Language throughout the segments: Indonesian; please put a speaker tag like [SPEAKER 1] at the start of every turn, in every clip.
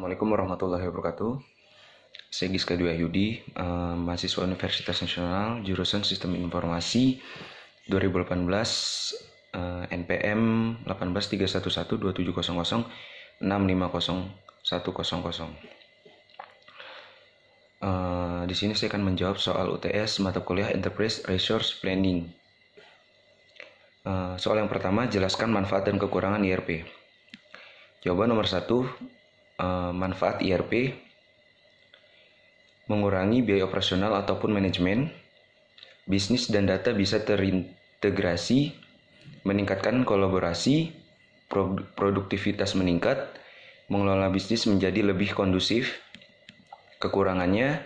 [SPEAKER 1] Assalamualaikum warahmatullahi wabarakatuh. Saya Giska Dwi Wahyudi, mahasiswa Universitas Nasional, jurusan Sistem Informasi 2018, NPM 183112700650100. Di sini saya akan menjawab soal UTS mata kuliah Enterprise Resource Planning. Soal yang pertama, jelaskan manfaat dan kekurangan IRP. Jawaban nomor 1, manfaat IRP: mengurangi biaya operasional ataupun manajemen, bisnis dan data bisa terintegrasi, meningkatkan kolaborasi, produktivitas meningkat, mengelola bisnis menjadi lebih kondusif. Kekurangannya,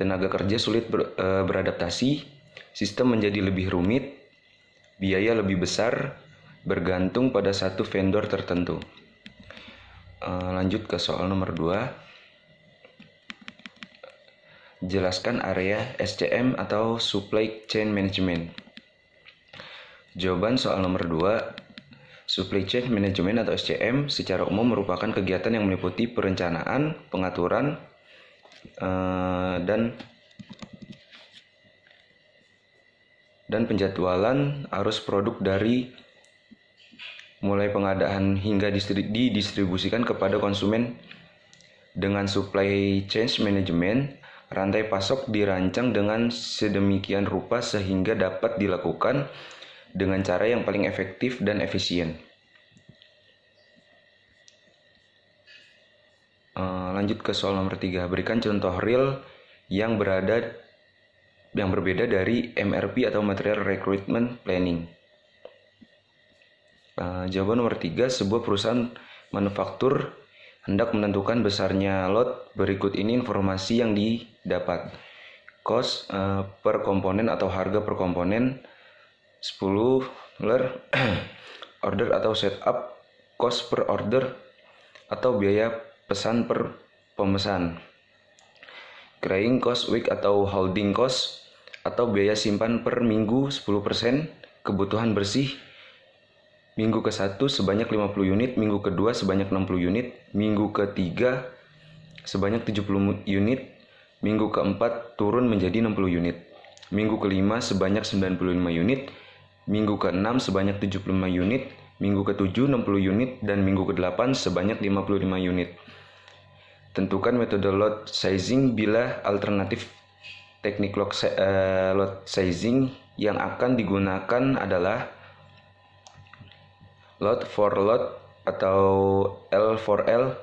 [SPEAKER 1] tenaga kerja sulit beradaptasi, sistem menjadi lebih rumit, biaya lebih besar, bergantung pada satu vendor tertentu. Lanjut ke soal nomor 2. Jelaskan area SCM atau Supply Chain Management. Jawaban soal nomor 2, Supply Chain Management atau SCM secara umum merupakan kegiatan yang meliputi perencanaan, pengaturan, dan penjadwalan arus produk dari mulai pengadaan hingga didistribusikan kepada konsumen. Dengan supply chain management, rantai pasok dirancang dengan sedemikian rupa sehingga dapat dilakukan dengan cara yang paling efektif dan efisien. Lanjut ke soal nomor 3. Berikan contoh real yang berbeda dari MRP atau Material Recruitment Planning. Jawaban nomor 3, sebuah perusahaan manufaktur hendak menentukan besarnya lot. Berikut ini informasi yang didapat. Cost per komponen atau harga per komponen, spooler, order atau setup, cost per order atau biaya pesan per pemesan, carrying cost week atau holding cost atau biaya simpan per minggu 10%, kebutuhan bersih minggu ke-1 sebanyak 50 unit, minggu ke-2 sebanyak 60 unit, minggu ke-3 sebanyak 70 unit, minggu ke-4 turun menjadi 60 unit, minggu ke-5 sebanyak 95 unit, minggu ke-6 sebanyak 75 unit, minggu ke-7 60 unit, dan minggu ke-8 sebanyak 55 unit. Tentukan metode lot sizing bila alternatif teknik lot sizing yang akan digunakan adalah lot for lot atau L for L,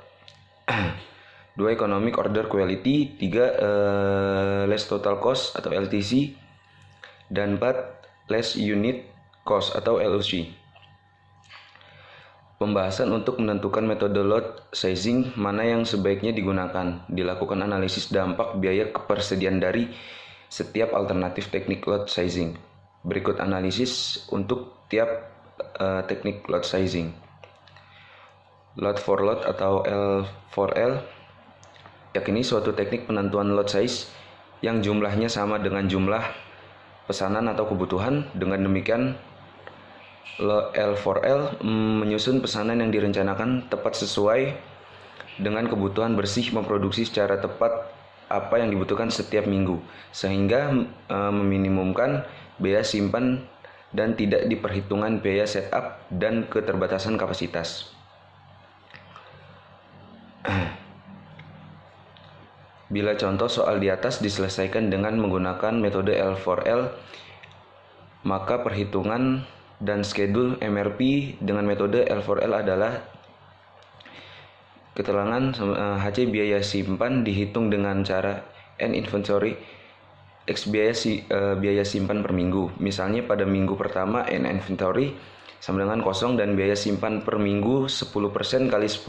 [SPEAKER 1] 2 economic order quality, 3 less total cost atau LTC, dan 4 less unit cost atau LUC. Pembahasan untuk menentukan metode lot sizing mana yang sebaiknya digunakan. Dilakukan analisis dampak biaya kepersediaan dari setiap alternatif teknik lot sizing. Berikut analisis untuk tiap teknik lot sizing. Lot for lot atau L for L, yakni suatu teknik penentuan lot size yang jumlahnya sama dengan jumlah pesanan atau kebutuhan. Dengan demikian, L for L menyusun pesanan yang direncanakan tepat sesuai dengan kebutuhan bersih, memproduksi secara tepat apa yang dibutuhkan setiap minggu, sehingga meminimumkan biaya simpan dan tidak diperhitungkan biaya setup dan keterbatasan kapasitas. Bila contoh soal di atas diselesaikan dengan menggunakan metode L for L, maka perhitungan dan schedule MRP dengan metode L for L adalah: keterangan HC biaya simpan dihitung dengan cara N inventory X biaya simpan per minggu. Misalnya pada minggu pertama N inventory sama dengan 0 dan biaya simpan per minggu 10% kali 10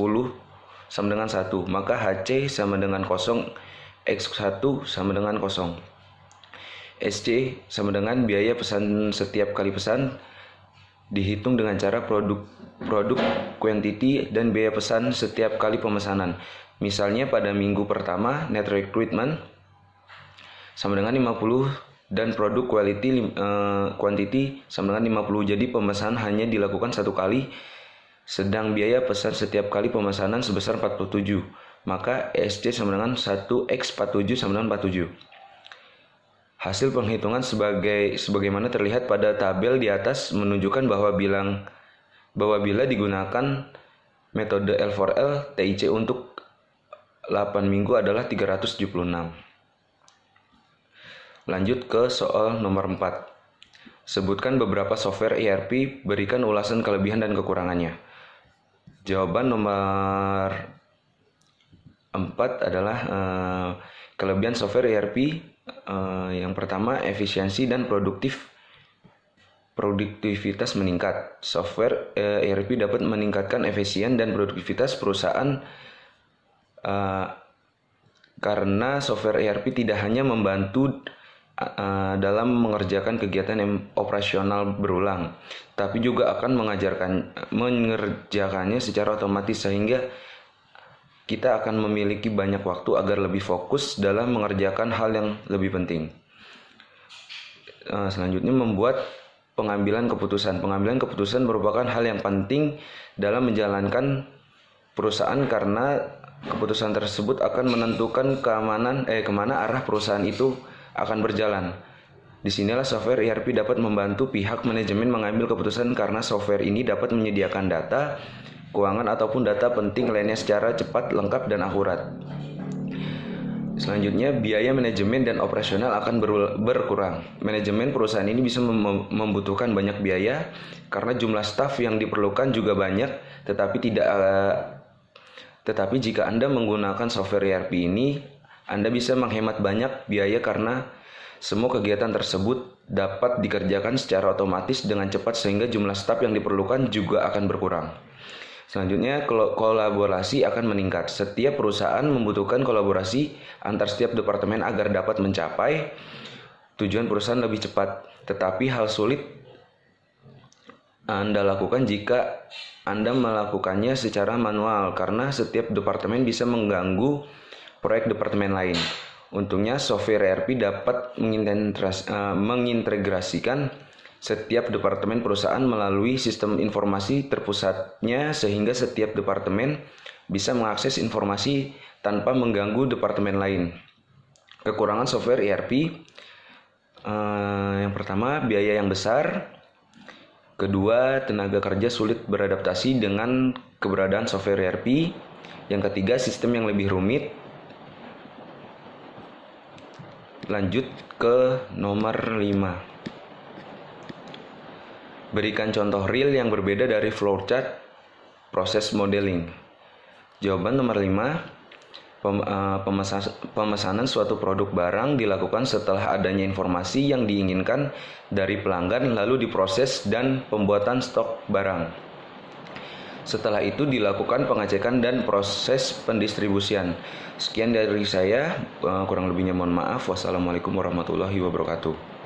[SPEAKER 1] sama dengan 1. Maka HC sama dengan 0, X1 sama dengan 0. SC sama dengan biaya pesan setiap kali pesan dihitung dengan cara produk quantity dan biaya pesan setiap kali pemesanan. Misalnya pada minggu pertama net recruitment sama dengan 50 dan produk quantity sama dengan 50. Jadi pemesanan hanya dilakukan satu kali, sedang biaya pesan setiap kali pemesanan sebesar 47. maka ESC sama dengan 1x47 sama dengan 47. Hasil penghitungan sebagaimana terlihat pada tabel di atas menunjukkan bahwa bila digunakan metode L4L, TIC untuk 8 minggu adalah 376. Lanjut ke soal nomor 4. Sebutkan beberapa software ERP, berikan ulasan kelebihan dan kekurangannya. Jawaban nomor 4 adalah kelebihan software ERP. Yang pertama, efisiensi dan produktivitas meningkat. Software ERP dapat meningkatkan efisien dan produktivitas perusahaan karena software ERP tidak hanya membantu dalam mengerjakan kegiatan operasional berulang, tapi juga akan mengerjakannya secara otomatis sehingga kita akan memiliki banyak waktu agar lebih fokus dalam mengerjakan hal yang lebih penting. Selanjutnya, membuat pengambilan keputusan. Pengambilan keputusan merupakan hal yang penting dalam menjalankan perusahaan karena keputusan tersebut akan menentukan kemana arah perusahaan itu akan berjalan. Disinilah software ERP dapat membantu pihak manajemen mengambil keputusan karena software ini dapat menyediakan data keuangan ataupun data penting lainnya secara cepat, lengkap, dan akurat. Selanjutnya, biaya manajemen dan operasional akan berkurang. Manajemen perusahaan ini bisa membutuhkan banyak biaya karena jumlah staf yang diperlukan juga banyak, tetapi jika Anda menggunakan software ERP ini, Anda bisa menghemat banyak biaya karena semua kegiatan tersebut dapat dikerjakan secara otomatis dengan cepat sehingga jumlah staf yang diperlukan juga akan berkurang. Selanjutnya, kolaborasi akan meningkat. Setiap perusahaan membutuhkan kolaborasi antar setiap departemen agar dapat mencapai tujuan perusahaan lebih cepat. Tetapi hal sulit Anda lakukan jika Anda melakukannya secara manual karena setiap departemen bisa mengganggu proyek departemen lain. Untungnya, software ERP dapat mengintegrasikan setiap departemen perusahaan melalui sistem informasi terpusatnya sehingga setiap departemen bisa mengakses informasi tanpa mengganggu departemen lain. Kekurangan software ERP, yang pertama, biaya yang besar. Kedua, tenaga kerja sulit beradaptasi dengan keberadaan software ERP. Yang ketiga, sistem yang lebih rumit. Lanjut ke nomor 5. Berikan contoh real yang berbeda dari flowchart proses modeling. Jawaban nomor 5. Pemesanan suatu produk barang dilakukan setelah adanya informasi yang diinginkan dari pelanggan lalu diproses dan pembuatan stok barang. Setelah itu dilakukan pengecekan dan proses pendistribusian. Sekian dari saya, kurang lebihnya mohon maaf. Wassalamualaikum warahmatullahi wabarakatuh.